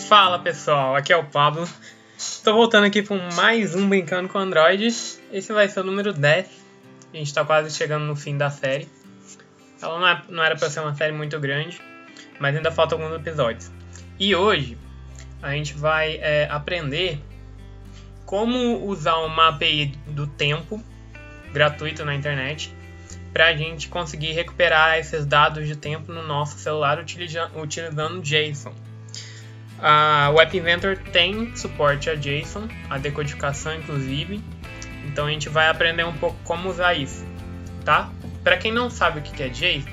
Fala pessoal, aqui é o Pablo. Estou voltando aqui com mais um Brincando com Android. Esse vai ser o número 10. A gente está quase chegando no fim da série. Ela não era para ser uma série muito grande, mas ainda faltam alguns episódios. E hoje a gente vai aprender como usar uma API do tempo gratuito na internet para a gente conseguir recuperar esses dados de tempo no nosso celular utilizando JSON. O App Inventor tem suporte a JSON, a decodificação inclusive, então a gente vai aprender um pouco como usar isso, tá? Para quem não sabe o que é JSON,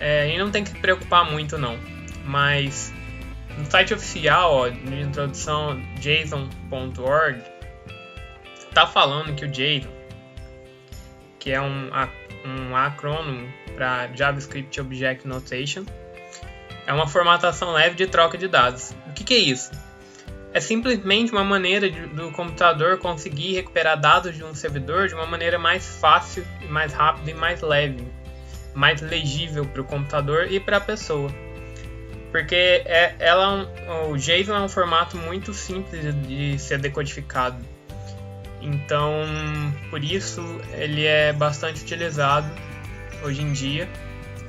a gente não tem que se preocupar muito não, mas no site oficial, de introdução json.org, tá falando que o JSON, que é um acrônimo para JavaScript Object Notation, é uma formatação leve de troca de dados. O que é isso? É simplesmente uma maneira do computador conseguir recuperar dados de um servidor de uma maneira mais fácil, mais rápida e mais leve, mais legível para o computador e para a pessoa. Porque o JSON é um formato muito simples de ser decodificado. Então, por isso, ele é bastante utilizado hoje em dia,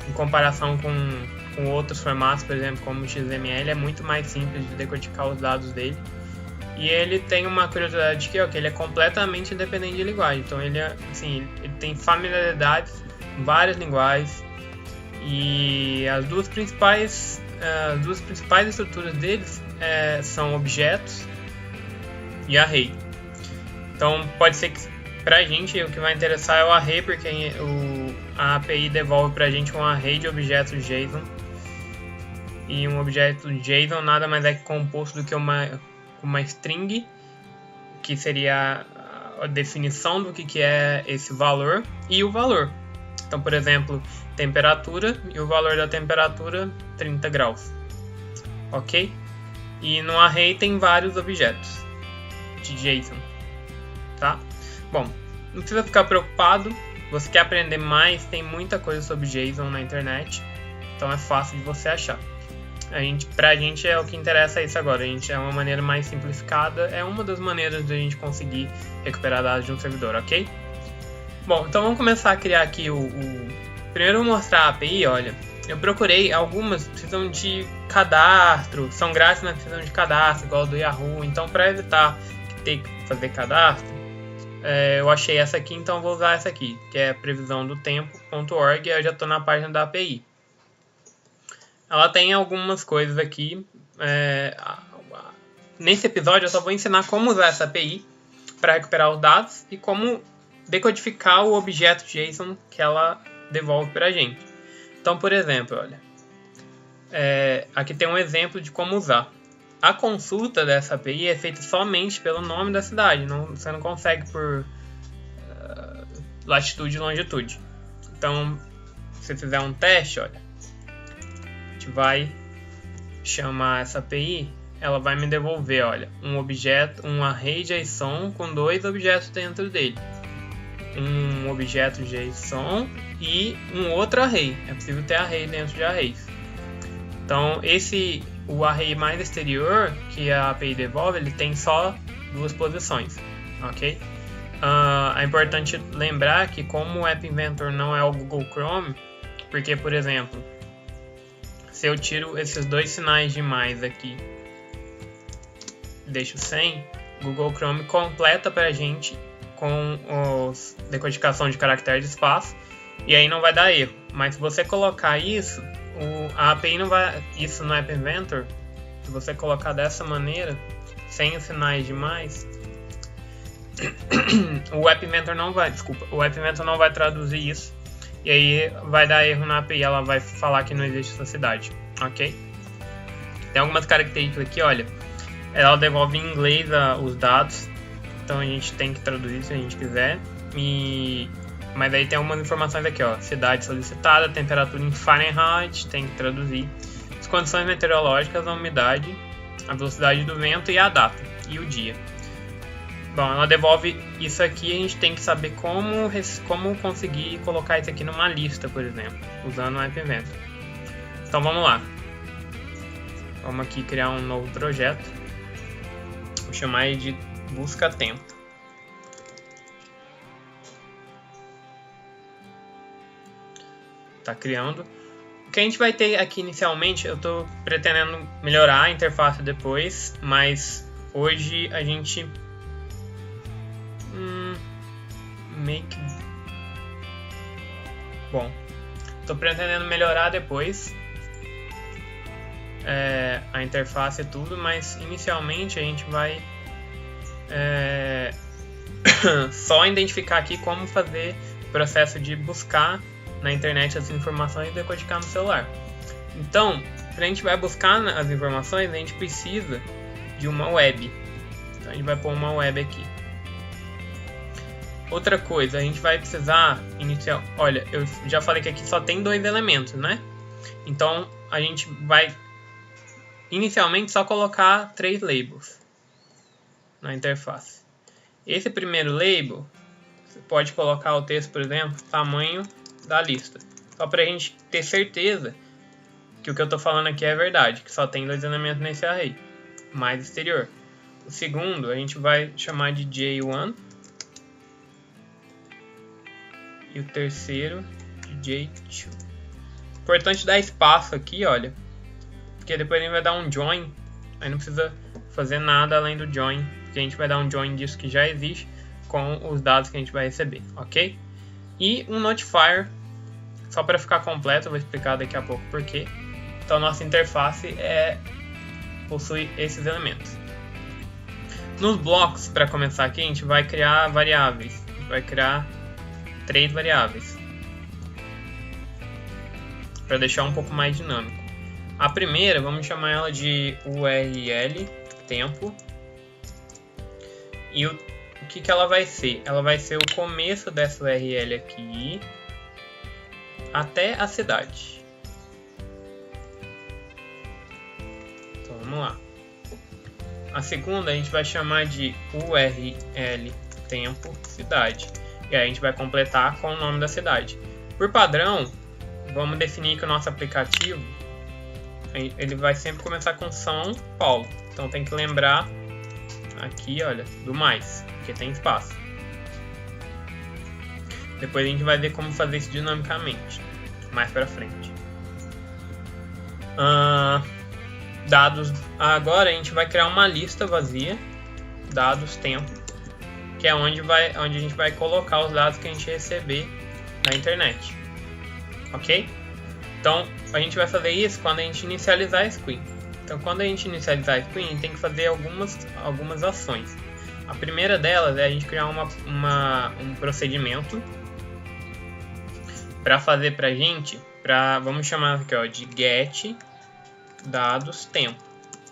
em comparação com outros formatos, por exemplo, como o XML, é muito mais simples de decodificar os dados dele. E ele tem uma curiosidade que ele é completamente independente de linguagem. Então, ele tem familiaridade com várias linguagens. E as duas principais estruturas deles são objetos e array. Então, pode ser que pra gente o que vai interessar é o array, porque a API devolve pra gente um array de objetos JSON. E um objeto JSON nada mais é composto do que uma string, que seria a definição do que é esse valor e o valor. Então, por exemplo, temperatura e o valor da temperatura 30 graus. Ok? E no array tem vários objetos de JSON. Tá? Bom, não precisa ficar preocupado. Você quer aprender mais, tem muita coisa sobre JSON na internet, então é fácil de você achar. Pra gente é o que interessa isso agora. É uma maneira mais simplificada, é uma das maneiras de a gente conseguir recuperar dados de um servidor, ok? Bom, então vamos começar a criar aqui Primeiro eu vou mostrar a API, olha. Eu procurei, algumas precisam de cadastro, são grátis, mas precisam de cadastro, igual do Yahoo. Então, para evitar ter que fazer cadastro, eu achei essa aqui, então eu vou usar essa aqui, que é previsão do tempo.org, e eu já estou na página da API. Ela tem algumas coisas aqui. Nesse episódio eu só vou ensinar como usar essa API para recuperar os dados e como decodificar o objeto JSON que ela devolve para a gente. Então, por exemplo, olha, aqui tem um exemplo de como usar. A consulta dessa API é feita somente pelo nome da cidade, você não consegue por latitude e longitude. Então, se você fizer um teste, olha, a gente vai chamar essa API, ela vai me devolver, olha, um array JSON com dois objetos dentro dele. Um objeto JSON e um outro array. É possível ter array dentro de arrays. Então, o array mais exterior que a API devolve, ele tem só duas posições, ok? É importante lembrar que como o App Inventor não é o Google Chrome, porque, por exemplo, se eu tiro esses dois sinais de mais aqui, deixo sem, o Google Chrome completa para a gente com decodificação de caractere de espaço, e aí não vai dar erro. Mas se você colocar isso, a API não vai, isso no App Inventor, se você colocar dessa maneira, sem os sinais de mais, o App Inventor não vai traduzir isso, e aí vai dar erro na API, ela vai falar que não existe essa cidade, ok? Tem algumas características aqui, olha, ela devolve em inglês os dados, então a gente tem que traduzir se a gente quiser, mas aí tem algumas informações aqui, ó, cidade solicitada, temperatura em Fahrenheit, tem que traduzir, as condições meteorológicas, a umidade, a velocidade do vento e a data e o dia. Bom, ela devolve isso aqui, a gente tem que saber como conseguir colocar isso aqui numa lista, por exemplo, usando o App Inventor. Então vamos lá. Vamos aqui criar um novo projeto. Vou chamar ele de busca tempo. Tá criando. O que a gente vai ter aqui inicialmente, eu estou pretendendo melhorar a interface depois, mas hoje a gente bom, estou pretendendo melhorar depois a interface e tudo, mas inicialmente a gente vai só identificar aqui como fazer o processo de buscar na internet as informações e decodificar no celular. Então, para a gente vai buscar as informações, a gente precisa de uma web. Então a gente vai pôr uma web aqui. Outra coisa, a gente vai precisar iniciar. Olha, eu já falei que aqui só tem 2 elementos, né? Então a gente vai inicialmente só colocar 3 labels na interface. Esse primeiro label, você pode colocar o texto, por exemplo, tamanho da lista. Só para a gente ter certeza que o que eu estou falando aqui é verdade, que só tem 2 elementos nesse array, mais exterior. O segundo a gente vai chamar de J1 e o terceiro de J2. Importante dar espaço aqui, olha, porque depois a gente vai dar um join, aí não precisa fazer nada além do join, porque a gente vai dar um join disso que já existe com os dados que a gente vai receber, ok? E um notifier, só para ficar completo, eu vou explicar daqui a pouco porquê. Então nossa interface possui esses elementos. Nos blocos, para começar aqui, a gente vai criar variáveis. A gente vai criar 3 variáveis, para deixar um pouco mais dinâmico. A primeira, vamos chamar ela de URL tempo. E o que ela vai ser? Ela vai ser o começo dessa URL aqui até a cidade. Então vamos lá. A segunda a gente vai chamar de URL tempo cidade. E aí a gente vai completar com o nome da cidade. Por padrão, vamos definir que o nosso aplicativo ele vai sempre começar com São Paulo. Então tem que lembrar aqui, olha, do mais, porque tem espaço. Depois a gente vai ver como fazer isso dinamicamente, mais pra frente. Dados. Agora a gente vai criar uma lista vazia, dados tempo, que é onde a gente vai colocar os dados que a gente receber na internet. Ok? Então a gente vai fazer isso quando a gente inicializar a screen. Então quando a gente inicializar a screen, a gente tem que fazer algumas ações. A primeira delas é a gente criar um procedimento para fazer pra gente, vamos chamar aqui, ó, de get dados tempo.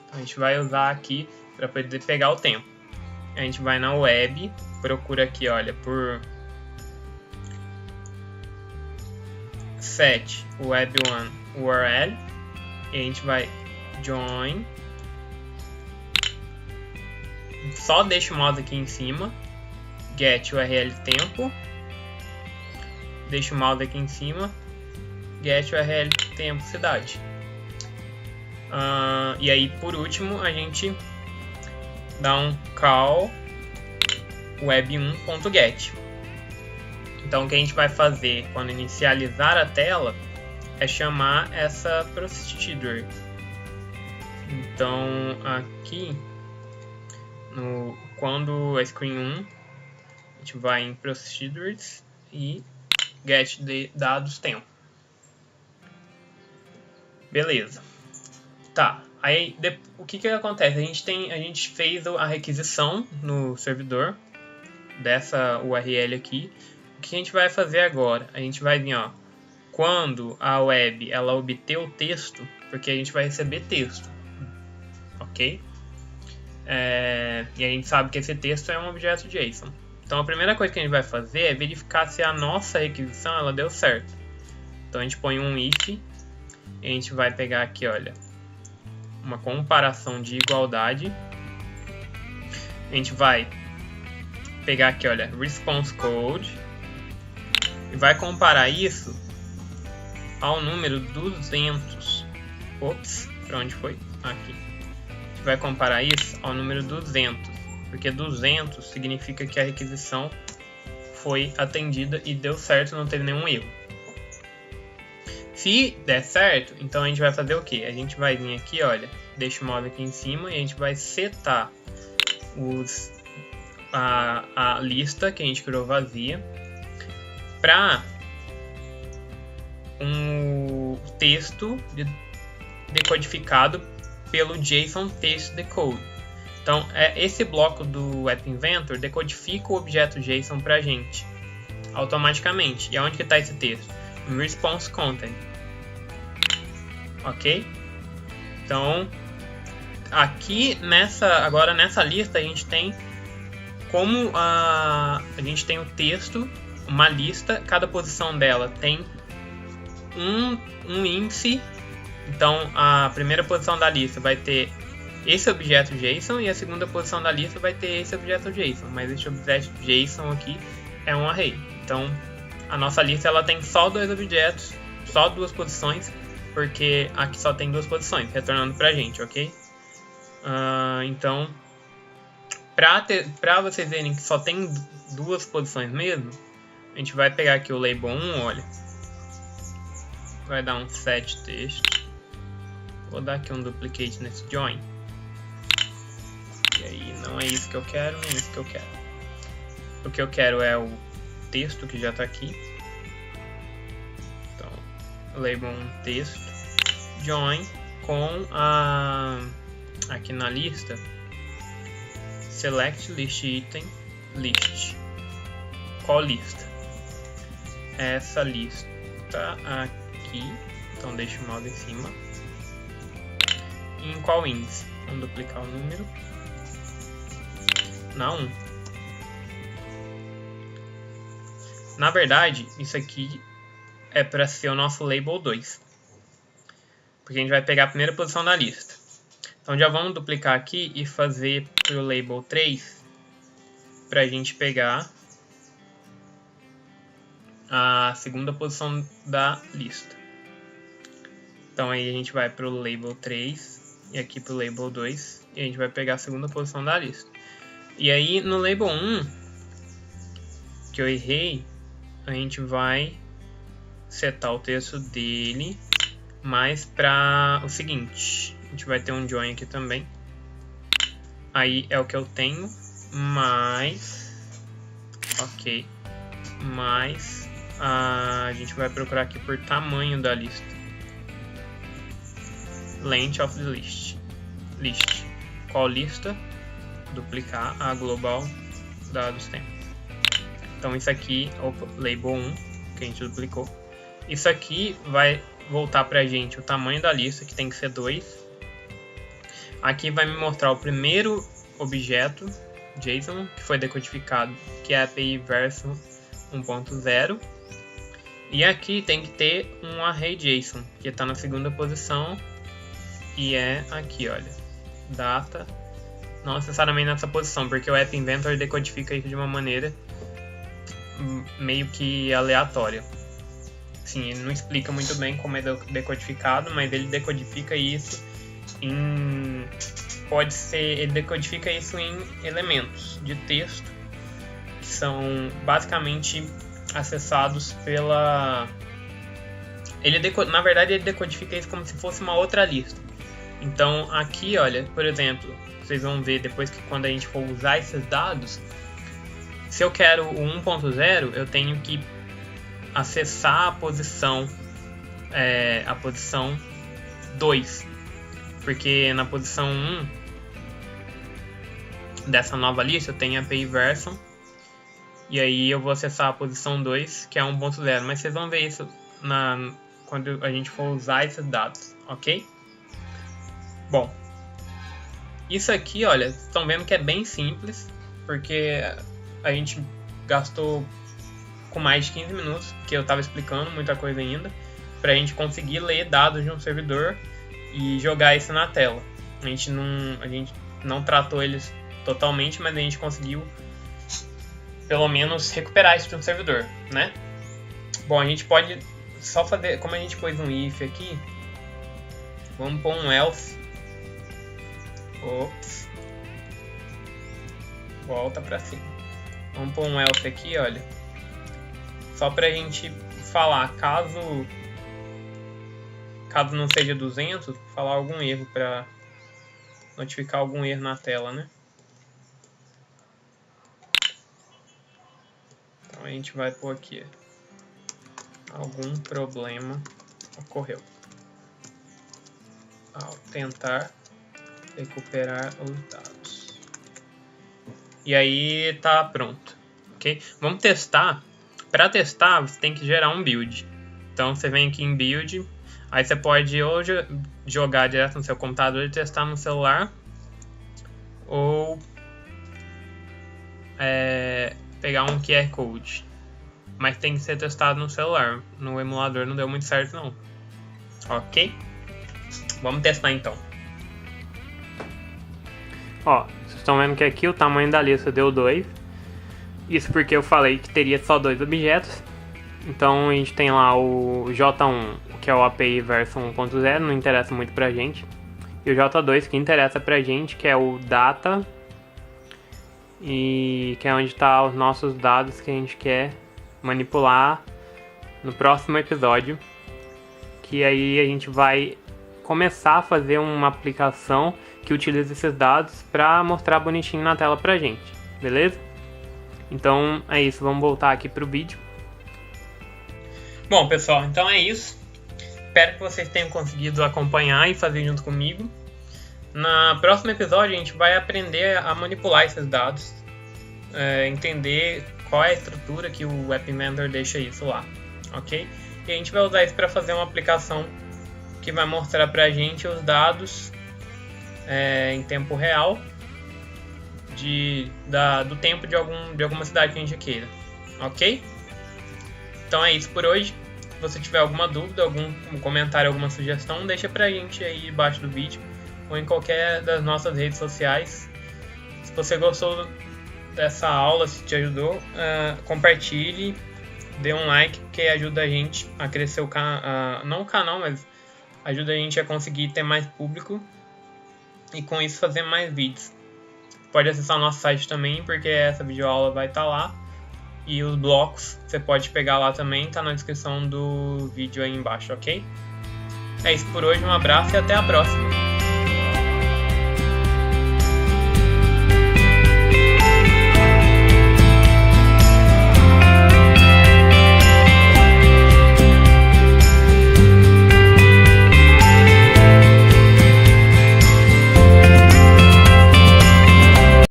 Então, a gente vai usar aqui para poder pegar o tempo. A gente vai na web, procura aqui, olha, por set web1 URL, e a gente vai join, só deixa o mouse aqui em cima, get URL tempo, deixa o mouse aqui em cima, get URL tempo cidade. E aí por último a gente dá um call web1.get. Então o que a gente vai fazer quando inicializar a tela é chamar essa procedure. Então aqui quando a screen 1, a gente vai em procedures e get de dados tempo. Beleza. Tá. Aí o que acontece? A gente fez a requisição no servidor dessa URL aqui. O que a gente vai fazer agora? A gente vai vir, ó, quando a web ela obter o texto, porque a gente vai receber texto, ok? E a gente sabe que esse texto é um objeto JSON. Então a primeira coisa que a gente vai fazer é verificar se a nossa requisição ela deu certo. Então a gente põe um if, e a gente vai pegar aqui, olha, uma comparação de igualdade. A gente vai pegar aqui, olha, response code, e vai comparar isso ao número 200. Ops, Para onde foi? Aqui. A gente vai comparar isso ao número 200, porque 200 significa que a requisição foi atendida e deu certo, não teve nenhum erro. Se der certo, então a gente vai fazer o que? A gente vai vir aqui, olha, deixa o mob aqui em cima e a gente vai setar a lista que a gente criou vazia para um texto decodificado pelo JSON Text Decode. Então, esse bloco do App Inventor decodifica o objeto JSON para a gente automaticamente. E aonde que está esse texto? No Response Content. Ok? Então, aqui agora nessa lista a gente tem como a gente tem o texto, uma lista, cada posição dela tem um índice. Então a primeira posição da lista vai ter esse objeto JSON e a segunda posição da lista vai ter esse objeto JSON, mas esse objeto JSON aqui é um array. Então a nossa lista ela tem só dois objetos, só duas posições, porque aqui só tem duas posições, retornando pra gente, ok? Então, para vocês verem que só tem duas posições mesmo, a gente vai pegar aqui o label 1, olha. Vai dar um set text. Vou dar aqui um duplicate nesse join. E aí, não é isso que eu quero, nem isso que eu quero. O que eu quero é o texto que já está aqui. Então, label 1 texto. Join com aqui na lista. Select list item list. Qual lista? Essa lista aqui. Então deixa o mouse em cima. E em qual índice? Vamos duplicar o número. Na 1. Na verdade, isso aqui é para ser o nosso label 2. Porque a gente vai pegar a primeira posição da lista. Então já vamos duplicar aqui e fazer para o label 3 para a gente pegar a segunda posição da lista. Então aí a gente vai para o label 3 e aqui para o label 2 e a gente vai pegar a segunda posição da lista. E aí no label 1, que eu errei, a gente vai setar o texto dele mais para o seguinte. A gente vai ter um join aqui também. Aí é o que eu tenho, mais... Ok. Mais... a gente vai procurar aqui por tamanho da lista. Length of the list. List. Qual lista? Duplicar a global dados tem. Então isso aqui, label 1, que a gente duplicou. Isso aqui vai voltar pra gente o tamanho da lista, que tem que ser 2. Aqui vai me mostrar o primeiro objeto JSON que foi decodificado, que é a API version 1.0. E aqui tem que ter um array JSON, que está na segunda posição. E é aqui, olha. Data. Não necessariamente nessa posição, porque o App Inventor decodifica isso de uma maneira meio que aleatória. Sim, ele não explica muito bem como é decodificado, mas ele decodifica isso ele decodifica isso em elementos de texto que são basicamente acessados pela... Na verdade ele decodifica isso como se fosse uma outra lista. Então aqui, olha, por exemplo, vocês vão ver depois que quando a gente for usar esses dados, se eu quero o 1.0, eu tenho que acessar a posição 2, porque na posição 1 dessa nova lista eu tenho a API version, e aí eu vou acessar a posição 2, que é 1.0, mas vocês vão ver isso quando a gente for usar esses dados, ok? Bom, isso aqui, olha, estão vendo que é bem simples, porque a gente gastou com mais de 15 minutos, que eu estava explicando muita coisa ainda, para a gente conseguir ler dados de um servidor e jogar isso na tela. A gente não tratou eles totalmente, mas a gente conseguiu pelo menos recuperar isso de um servidor, né? Bom, a gente pode só fazer, como a gente pôs um if aqui, Vamos pôr um else. Ops. Volta pra cima. Vamos pôr um else aqui, olha. Só pra gente falar, caso não seja 200, falar algum erro pra notificar algum erro na tela, né? Então a gente vai pôr aqui. Algum problema ocorreu ao tentar recuperar os dados. E aí tá pronto, ok? Vamos testar. Para testar, você tem que gerar um build. Então você vem aqui em build, aí você pode ou jogar direto no seu computador e testar no celular, ou pegar um QR Code. Mas tem que ser testado no celular. No emulador não deu muito certo não. Ok? Vamos testar então. Ó, vocês estão vendo que aqui o tamanho da lista deu 2. Isso porque eu falei que teria só 2 objetos. Então a gente tem lá o J1, que é o API version 1.0, não interessa muito pra gente. E o J2, que interessa pra gente, que é o data. E que é onde tá os nossos dados que a gente quer manipular no próximo episódio, que aí a gente vai começar a fazer uma aplicação que utiliza esses dados para mostrar bonitinho na tela pra gente, beleza? Então é isso, vamos voltar aqui pro vídeo. Bom pessoal, então é isso. Espero que vocês tenham conseguido acompanhar e fazer junto comigo. No próximo episódio a gente vai aprender a manipular esses dados, entender qual é a estrutura que o App Inventor deixa isso lá, ok? E a gente vai usar isso para fazer uma aplicação que vai mostrar para a gente os dados em tempo real do tempo de alguma cidade que a gente queira, ok? Então é isso por hoje. Se você tiver alguma dúvida, algum comentário, alguma sugestão, deixa pra gente aí embaixo do vídeo ou em qualquer das nossas redes sociais. Se você gostou dessa aula, se te ajudou, compartilhe, dê um like, que ajuda a gente a crescer o canal, não o canal, mas ajuda a gente a conseguir ter mais público e com isso fazer mais vídeos. Pode acessar o nosso site também, porque essa videoaula vai estar lá, e os blocos você pode pegar lá também, tá na descrição do vídeo aí embaixo, ok? É isso por hoje, um abraço e até a próxima!